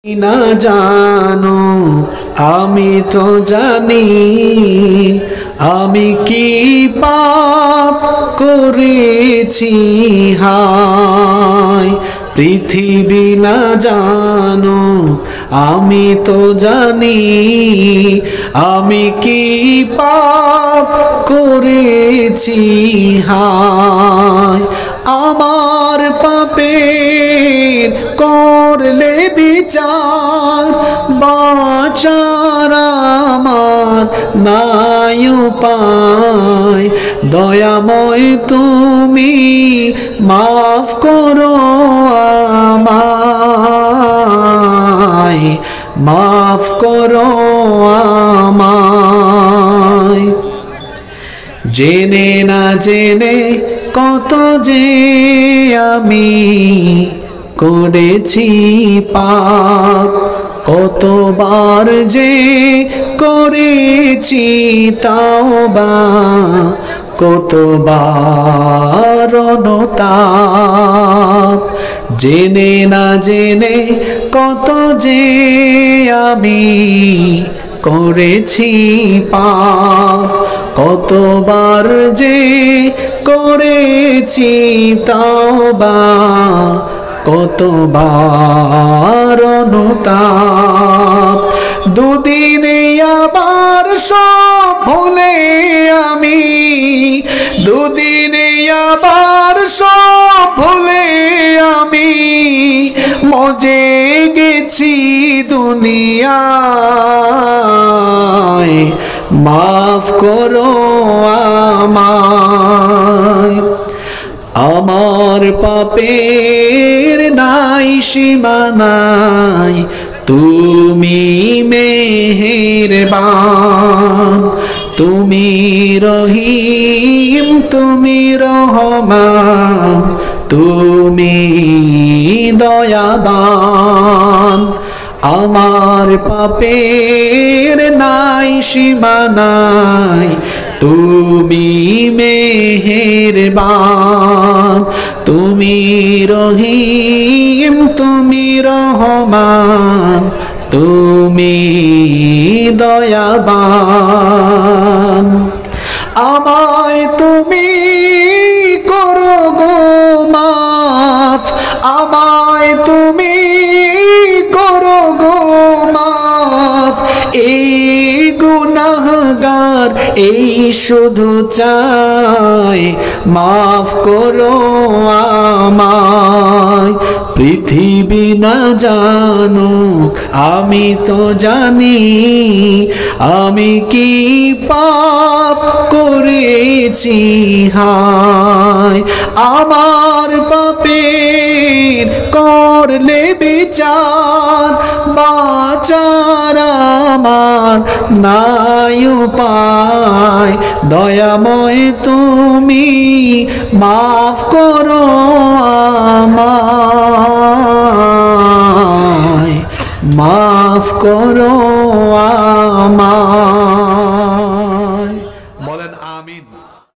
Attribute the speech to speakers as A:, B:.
A: না জানো আমি তো জানি আমি কি পাপ করেছি হায় পৃথিবী না জানো আমি তো জানি আমি কি পাপ করেছি হায় আমার পাপের করলে বিচার বাঁচার আমার নাই উপায় দয়াময় তুমি মাফ করো আমায় মাফ করো আমায় জেনে না জেনে কত যে আমি করেছি পাপ কতবার যে করেছি তাওবা কতবার অনুতাপ জেনে না জেনে কত যে আমি করেছি পাপ কতবার যে করেছি তাওবা কতবার অনুতাপ দুদিনে আবার সব ভুলে আমি দুদিনে আবার সব ভুলে আমি মজে গেছি দুনিয়ায় মাফ করো আমায় আমার পাপের নাই সীমা নাই তুমি মেহেরবান তুমি রহিম তুমি রহমান তুমি দয়াবান আমার পাপের নাই সীমা নাই তুমি মেহেরবান তুমি রহিম তুমি রহমান তুমি দয়াবান আমায় তুমি করো গো মাফ আমায় তুমি করো গো মাফ এই গুনাহগার এই শুধু চাই মাফ করো আমায় পৃথিবী না জানুক আমি তো জানি আমি কি পাপ করেছি হায় আমার পাপের করলে বিচার বাঁচার আমার নাই উপায় দয়াময় তুমি মাফ করো আমায় মাফ করো আমায়।